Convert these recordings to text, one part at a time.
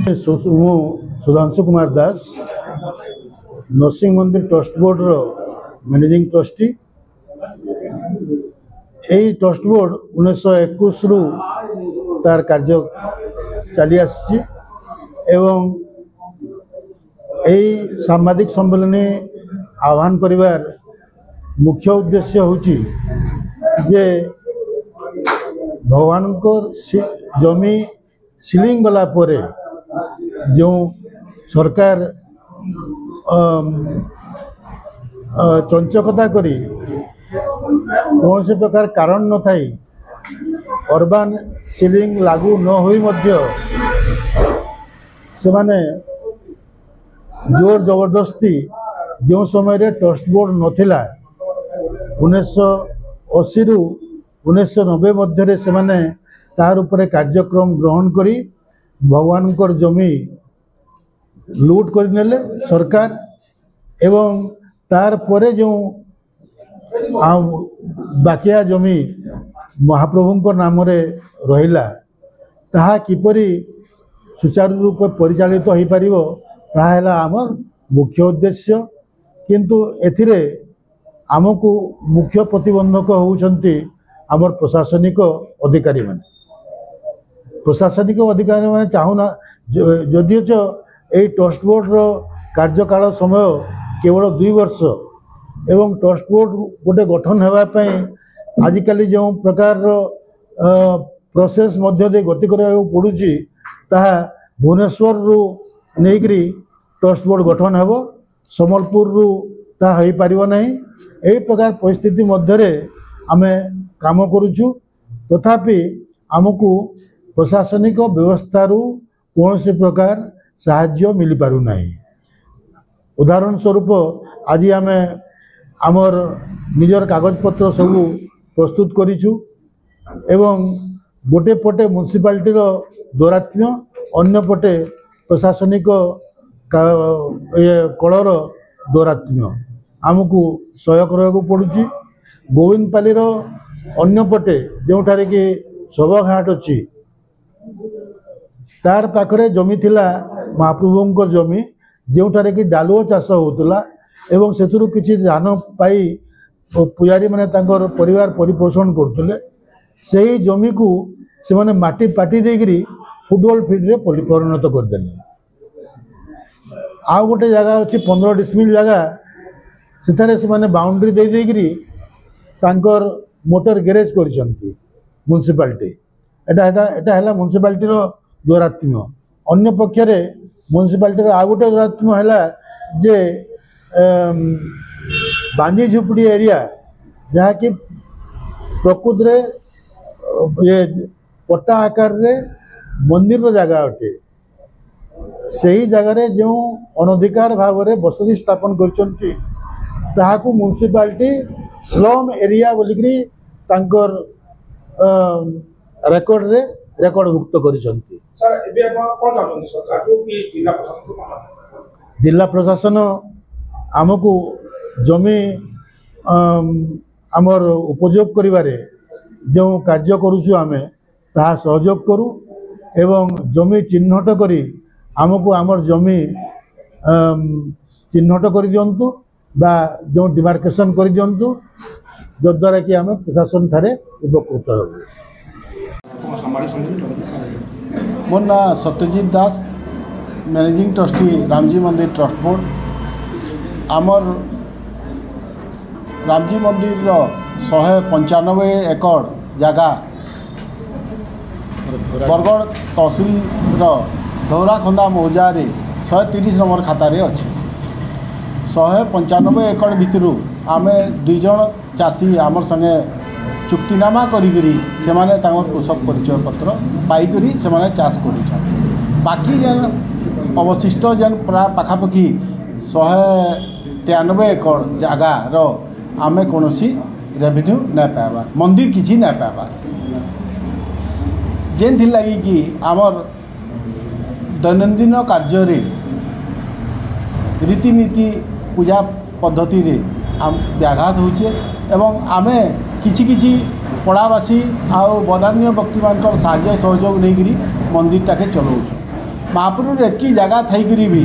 सुधांशु कुमार दास नरसिंह मंदिर trust board रो managing trustee. यही trust board 1921 रु तार कार्य चली आसी एवं यही सांबादिक सम्मेलन आह्वान करिवार मुख्य उद्देश्य होची जे भगवान को जमी सीलिंग गला परे जो सरकार चंचकता करी कौन से प्रकार कारण न थाई अर्बान सीलिंग लागू न होई मध्य से माने जोर जबरदस्ती जो समय रे ट्रस्ट बोर्ड नथिला 1980 रु 1990 मध्य से माने तार उपरे कार्यक्रम ग्रहण करी भगवान को जमी लूट कर नेले सरकार एवं तार परे जो बाकिया जमी महाप्रभु नाम रे रहिला ताहा किपरि सुचारू रूप परिचालित हो पारिबो ताहा हैला आमर मुख्य उद्देश्य। किंतु एथिरे आमको मुख्य प्रतिबंधक होउछंती आमर प्रशासनिक अधिकारी माने। प्रशासनिक अधिकारी माने चाहूना जदिओ यही ट्रस्ट बोर्ड रो कार्यकाल समय केवल 2 वर्ष एवं ट्रस्ट बोर्ड गोटे गठन होगापी आजिकल जो प्रकार प्रोसेस मध्य दे गति करा पड़ुची ताहा भुवनेश्वर रु नेकरी ट्रस्ट बोर्ड गठन हेबो सम्बलपुर रु ताहा होई परिबो नहीं। यही प्रकार परिस्थिति मध्य आमे काम करूछु तथापि आमको प्रशासनिक व्यवस्था कौन से प्रकार साहाय्य मिल पारु नहीं। उदाहरण स्वरूप आज आम आमर निजर कागज पत्र सब प्रस्तुत करिछु एवं गोटे पटे म्युनिसिपालिटी दौरात्म्य अन्य पटे प्रशासनिक कलर दौरात्म्य आमको सहयोग रहा पड़ुची। गोविंदपाली अन्य पटे जो कि सबघाट अच्छी तार पाखरे जमी थिला महाप्रभु जमी जोठारे कि डालुओ चाष होतला एवं सेतुरु किछि धान पाई पुजारी माने तांकर परिवार परिपोषण करथुले सेही जमी को से माने माटी पाटी देगिरी फुटबॉल फील्ड रे परिणत कर देले। आ गोटे जगह अछि 15 डिसमिल जगह सेठारे से माने बाउंड्री दे देगिरी तांकर मोटर गैरेज करिसंती म्युनिसिपालिटी एटा एटा एटा हला म्युनिसिपालिटी रो दौरात्म्य। अन्य पक्षरे म्युनिसिपालिटी आ गोटे दौरात्म्य है जे बांजी झुपड़ी एरिया जहाँ कि प्रकृत रे ये पट्टा आकार रे मंदिर रो जगह अटे सही जगह जो अनधिकार भाव में बसती स्थापन करछंती ताहाकू म्युनिसिपालिटी स्लम एरिया बोलिकरी तांकर रेकर्ड रे रेकर्ड भुक्त करिसंती। सर एबे आपण कोन चाहछंती सरकार को कि जिला प्रशासन को जिला प्रशासन आमको जमी आमर उपयोग करिवारे जो कार्य करूछु आमे ताहा सहयोग करू एवं जमी चिन्हट करी आमको आमर जमी चिन्हट कर दियंतु बा जो डिमार्केशन कर दियंतु जद्वारा कि आम प्रशासन ठारे उपकृत होबु। मोर ना सत्यजित दास मैनेजिंग ट्रस्टी रामजी मंदिर ट्रस्ट बोर्ड। आमर रामजी मंदिर 195 एकड़ जगह बरगढ़ तहसिल धौराखंदा मौजा 130 नंबर खाता रे अच्छे। 195 एकड़ भितर आम 2 जन चाषी आमर संगे चुक्तिनामा करी से माने कृषक परिचय पत्र पाइकरी से माने चाष कर बाकी जेन अवशिष्ट जेन प्राय पाखापाखि 193 एकड़ जगार आमे कौन रेवेन्यू नहीं पाइबार मंदिर किसी नहीं पाइबार जेन थी लगी कि आमर दैनंदिन कार्य रीतिनीति पूजा पद्धति रे व्याघात होचे एवं आमे किछि पड़ावासी आउ बदान्य व्यक्ति मान साहाय्य सहयोग नहीं मंदिर टाके चलाऊ महापुर एतकी जगह थी भी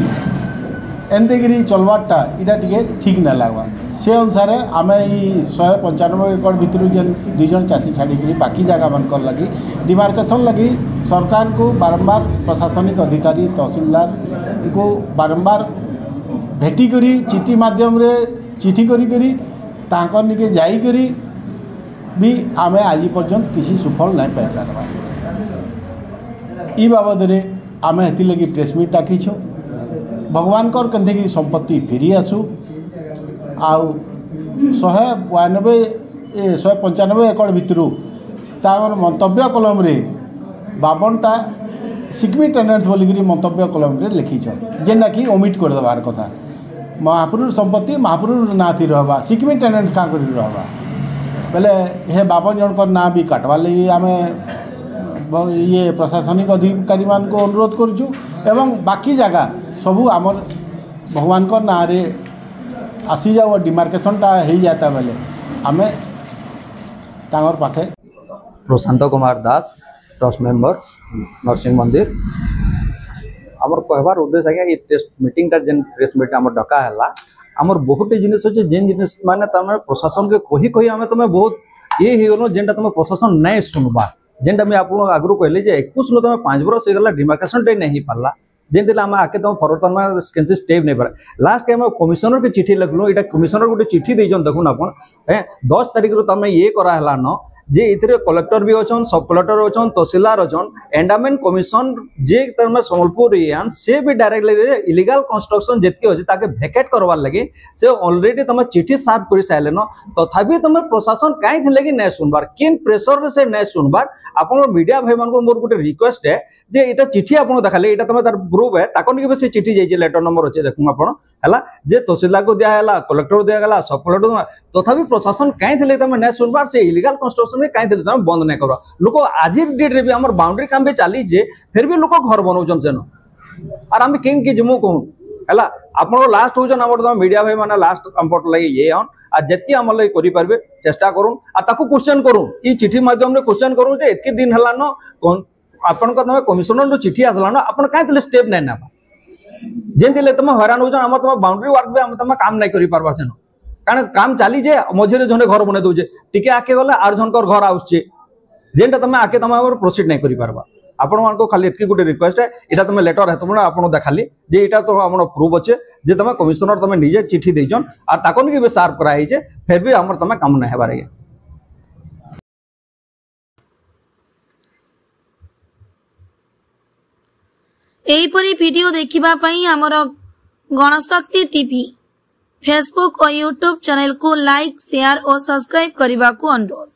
एमती चलवारटा इटा टे ठीक ना लगवा से अनुसार आम 195 एकड़ भितर जेन 2 जन चाषी छाड़ी बाकी जगह मान लगी डिमार्केशन लगी सरकार को बारंबार प्रशासनिक अधिकारी तहसीलदार को बारंबार भेटिक चिठी मध्यम चिठी करी निके जाइकरी भी आम आज पर्यंत किसी सुफल नहीं पाई पार्बा ई बाबद आम हेती प्रेस मीट डाकिछुँ भगवान के संपत्ति फेरी आसू आउ 195 एकड़ भितर तार मंतव्य कलम रे 52टा सिग्मी टेनेंट्स बोलिकी मंतव्य कलम रे लिखीछन जेना कि ओमिट कर देवार कथा महापुर संपत्ति महापुर ना थी रहबा सिग्मी टेनेंट्स क्या कर रहबा बेले हे 52 जन ना भी काटवा लगी आम ये प्रशासनिक अधिकारी मान को अनुरोध करुचु एवं बाकी जगह सबू आमर भगवान को ना रे आसी जाओ डिमार्केशनटा हो जाता बेले आम तांगर पाखे प्रशांत कुमार दास ट्रस्ट मेंबर नरसिंह मंदिर आमर कहबार उद्देश्य आज्ञा ये प्रेस मीटिंगटा जेन प्रेस मीट आम डका है आमर बहुत जिनिस अच्छे जेन जिनिस माने तमें प्रशासन के कही कही आम तुम बहुत ये हो जेनटा तुम प्रशासन नहीं सुनवा जेनटा मुझे आप आगु कहली 21 तुम 5 बरस होगा डिमार्केशन टे नहीं पार्ला जेनते आम आके तुम फरवर्ड तुम कैंसी स्टेप नहीं पारा लास्ट टाइम कमिशनर के चिठी लिखलु ये कमिशनर गोटे चिठी देन देखुन आप 10 तारिख तुम ये कराला न जे इतरे कलेक्टर भी अच्छन सब कलेक्टर अच्छन तहसीलदार अच्छन एंडामेंट कमिशन जे तमें सम्बलपुर से भी डायरेक्टली इलीगल कंस्ट्रक्शन जितकी अच्छे ताके भैकेट करवार लगे से ऑलरेडी तुम चिठी साफ कर सारे न तथापि तुम प्रशासन कहीं थे कि नहीं सुनबार किन प्रेसर से नहीं सुनबार आप मीडिया भाई मान मोर गोटे रिक्वेस्ट है जे इटा चिठी आपको देखाले ये तुम तार प्रूफ है ताको नहीं से चिठी जाइए लेटर नंबर अच्छे देखूँ आप जे तहसीलदार को दिया कलेक्टर को दिया सब कलेक्टर तथापि प्रशासन कहीं थे तुम नहीं सुनबार से इलीगल कंस्ट्रक्शन कहीं तुम बंद नहीं कर लोक आज डेट रे भी आम बाउंड्री काम भी चली फिर भी लोक घर बनाऊन सेन और आम किन कि जिमु कहूँ है आप लास्ट हो मीडिया भाई मैंने लास्ट कम्फर्ट लगे ये आन आ जितकी आम लगे करेंगे चेष्टा करूँ क्वेश्चन करूँ ये चिठी मध्यम क्वेश्चन करूँ एतकी दिन है न आपण तुम कमिशनर चिठी आसला ना आप कहीं स्टेप नहीं ना जेन तुम हैरान हो तुम बाउंड्री वार्क भी तुम काम नहीं कर पार्बा सेन कारण काम चली मझे जने घर बन दौचे टी आगे गले आर जनकर घर आसचे जेनटा तुम आगे तुम प्रोसीड नहीं कर पार्बा आपण मान खाली एतकी गोटे रिक्वेस्ट है यहाँ तुम लेटर है तुम आप देखाली जे यहाँ तो आम प्रूफ अच्छे जे तुम कमिशनर तुम निजे चिठी देचन और ताको नहीं सार्फ कराई फिर भी आम तुम काम नहीं हेबार एहीपरी वीडियो देखिबा पई हमर गणशक्ति टीवी फेसबुक और यूट्यूब चैनल को लाइक शेयर और सब्सक्राइब करने को अनुरोध।